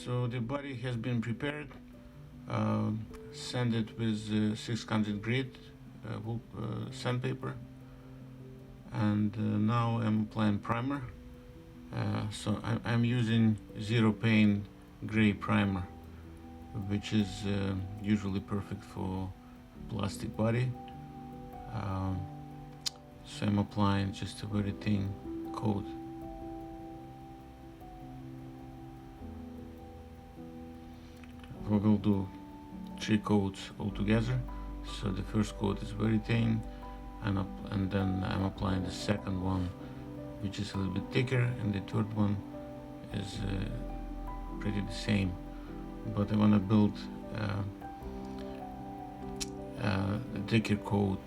So the body has been prepared, uh, sanded with 600 grit sandpaper, and now I'm applying primer. So I'm using zero paint gray primer, which is usually perfect for plastic body. So I'm applying just a very thin coat. We will do 3 coats altogether. So the first coat is very thin, and then I'm applying the second one, which is a little bit thicker, and the third one is pretty the same. But I want to build a thicker coat.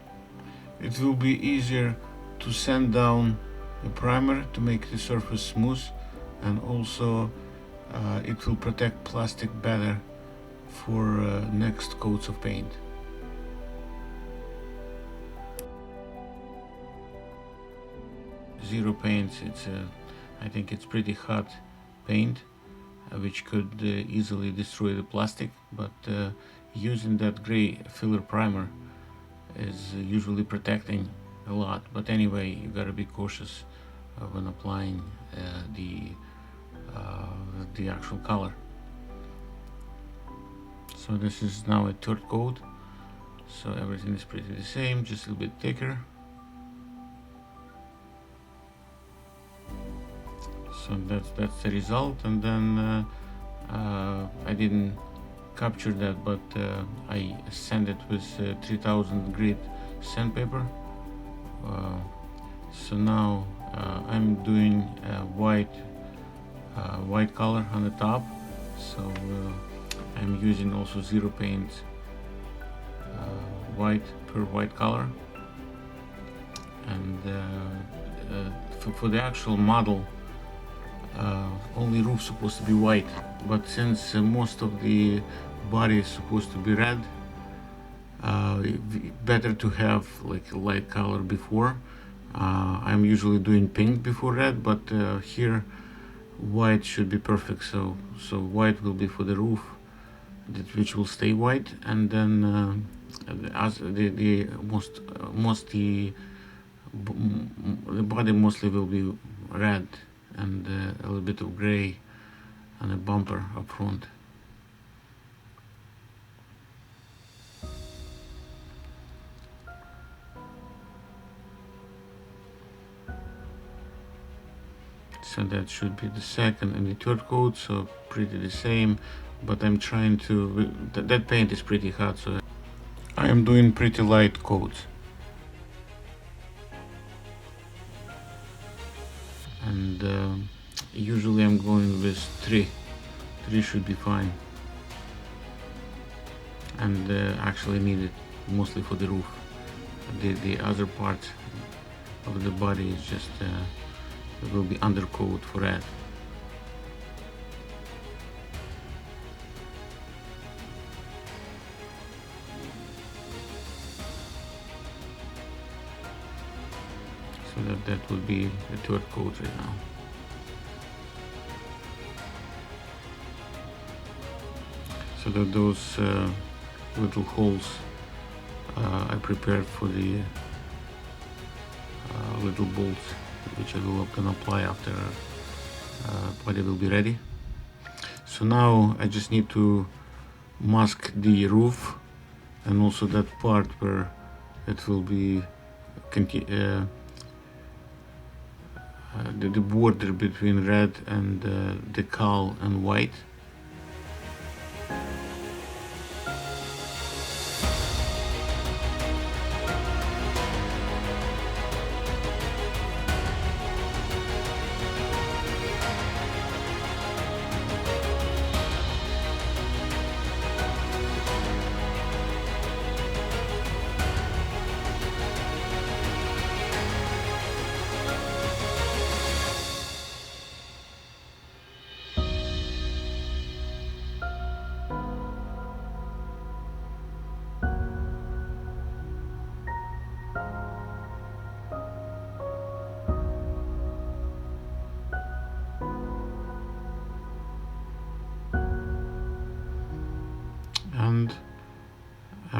It will be easier to sand down the primer to make the surface smooth, and also it will protect plastic better for next coats of paint. Zero paints, I think it's pretty hot paint, which could easily destroy the plastic, but using that gray filler primer is usually protecting a lot. But anyway, you gotta be cautious when applying the actual color. So this is now a third coat, so everything is pretty the same, just a little bit thicker. So that's the result. And then I didn't capture that, but I sanded with 3000 grit sandpaper. So now I'm doing white color on the top. So I'm using also zero paint pure white color, and for the actual model, only roof supposed to be white, but since most of the body is supposed to be red, better to have like a light color before. I'm usually doing pink before red, but here white should be perfect. So white will be for the roof, which will stay white, and then as the body mostly will be red, and a little bit of gray on the bumper up front. So that should be the second and the third coat, so pretty the same, but I'm trying to, that paint is pretty hot, so I am doing pretty light coats. And usually I'm going with 3 should be fine, and actually needed mostly for the roof. The other part of the body is just it will be undercoat for that. So that will be the third coat right now. So that those little holes I prepared for the little bolts, which I will gonna apply after body will be ready. So now I just need to mask the roof, and also that part where it will be the border between red and decal and white.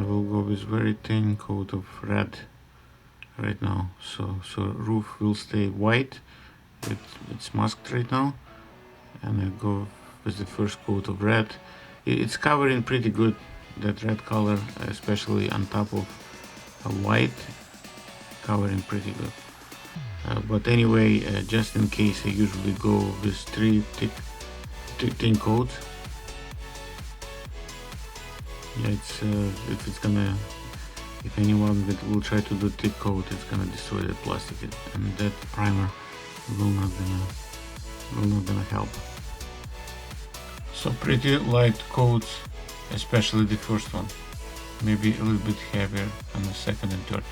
will go with very thin coat of red right now. So roof will stay white. It's masked right now, and I go with the first coat of red. It's covering pretty good, that red color, especially on top of white, covering pretty good. But anyway, just in case, I usually go with 3 thin coats. Yeah, if anyone will try to do thick coat, it's gonna destroy the plastic, and that primer will not gonna help. So pretty light coats, especially the first one. Maybe a little bit heavier on the second and third.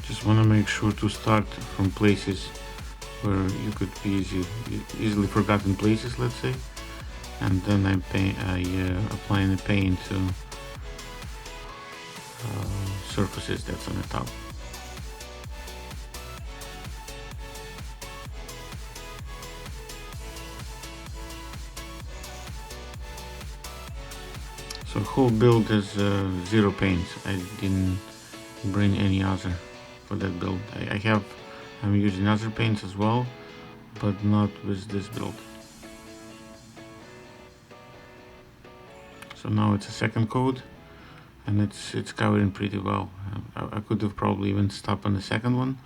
Just want to make sure to start from places where you could be easily forgotten places, let's say, and then I applying the paint to surfaces that's on the top. So whole build is 0 paints. I didn't bring any other for that build. I'm using other paints as well, but not with this build. So now it's a second coat, and it's covering pretty well. I could have probably even stopped on the second one,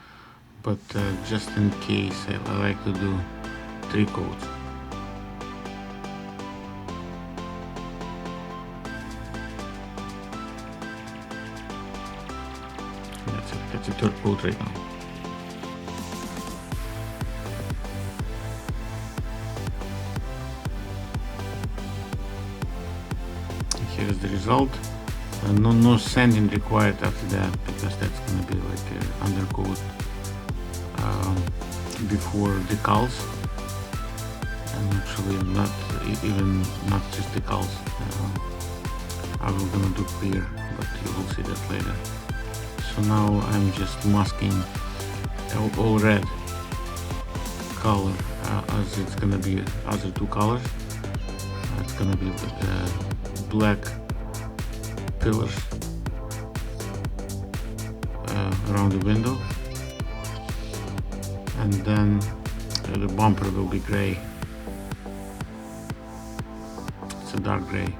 but just in case, I like to do 3 coats. That's a third coat right now. Here's the result. No sanding required after that, because that's gonna be like undercoat before decals, and actually not just decals. I was gonna do clear, but you will see that later. So now I'm just masking all red color, as it's gonna be other 2 colors. It's gonna be black pillars around the window, and then the bumper will be gray. It's a dark gray.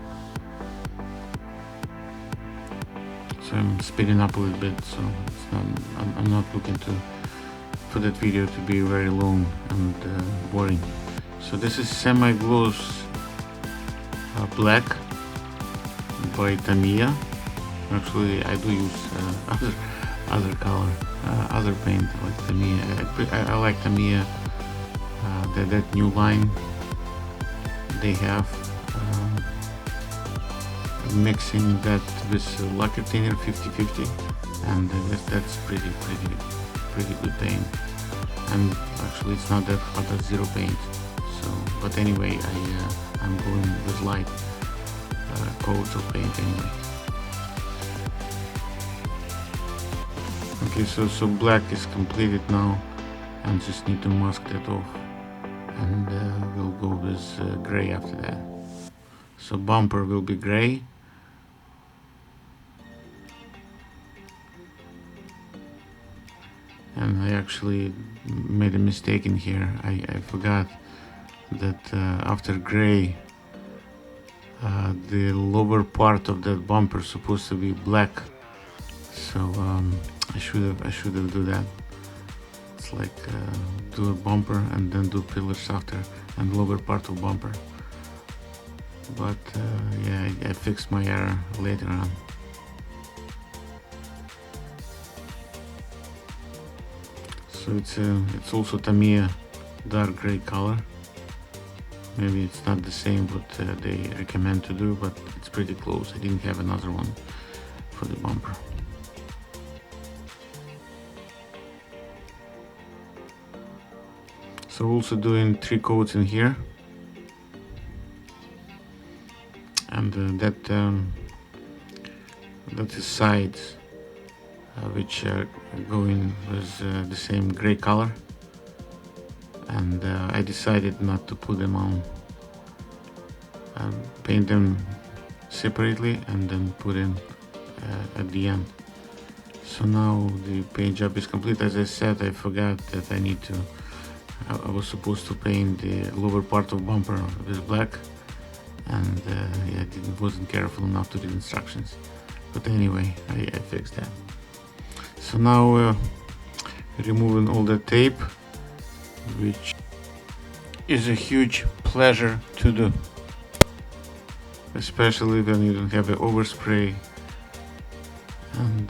So I'm speeding up a little bit, so I'm not looking for that video to be very long and boring. So this is semi-gloss black by Tamiya. Actually, I do use other color, other paint like Tamiya. I like Tamiya, that new line they have. Mixing that with lacquer thinner 50/50, and that's pretty good paint. And actually, it's not that hot as 0 paint. So, but anyway, I'm going with light coats of paint anyway. Okay, so black is completed now, and just need to mask that off, and we'll go with gray after that. So bumper will be gray. And I actually made a mistake in here. I forgot that after gray, the lower part of that bumper is supposed to be black. So I should have do that. It's like do a bumper and then do pillars after, and lower part of bumper. But yeah, I fixed my error later on. So it's also Tamiya dark gray color. Maybe it's not the same what they recommend to do, but it's pretty close. I didn't have another one for the bumper. So also doing 3 coats in here, and that is sides which are going with the same gray color, and I decided not to put them on, paint them separately and then put in at the end. So now the paint job is complete. As I said, I forgot that I was supposed to paint the lower part of bumper with black, and yeah, I wasn't careful enough to read instructions. But anyway, I fixed that. So now removing all the tape, which is a huge pleasure to do, especially when you don't have an overspray, and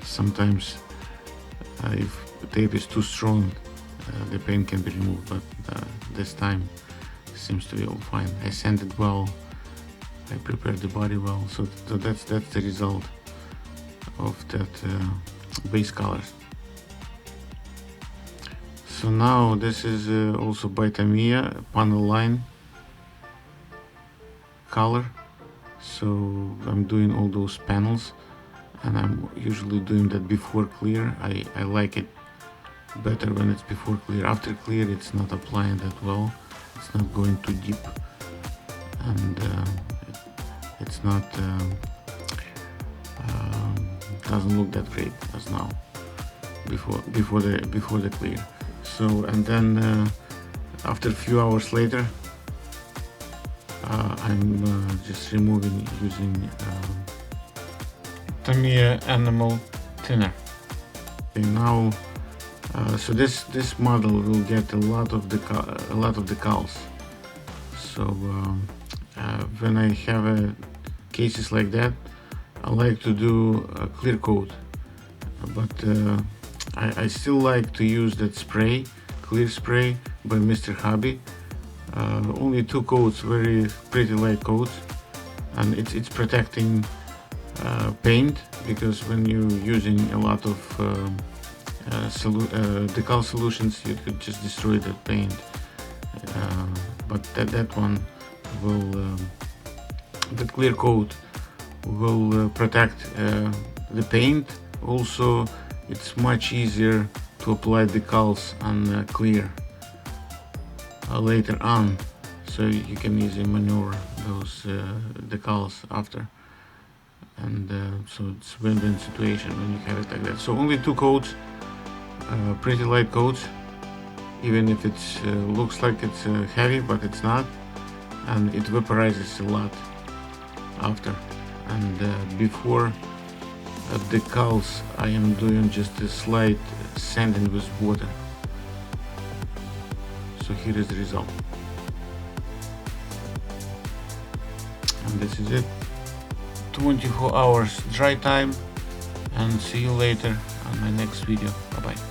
sometimes if the tape is too strong, the paint can be removed, but this time seems to be all fine. I sanded well, I prepared the body well, so that's the result of that base colors. So now this is also by Tamiya panel line color. So I'm doing all those panels, and I'm usually doing that before clear. I like it better when it's before clear. After clear, it's not applying that well. It's not going too deep, and it's not doesn't look that great as now before the clear. So, and then after a few hours later, I'm just removing using Tamiya Animal Thinner. Okay, now, so this model will get a lot of decals. So when I have cases like that, I like to do a clear coat, but I still like to use that spray, clear spray by Mr. Hobby. Only 2 coats, pretty light coats, and it's protecting paint, because when you're using a lot of decal solutions, you could just destroy that paint. But that one will, the clear coat will protect the paint. Also, it's much easier to apply decals on clear later on, so you can easily maneuver those decals after, and so it's a win-win situation when you have it like that. So only 2 coats, pretty light coats, even if it looks like it's heavy, but it's not, and it vaporizes a lot after. And before decals, I am doing just a slight sanding with water. So here is the result, and this is it. 24 hours dry time, and see you later on my next video. Bye bye.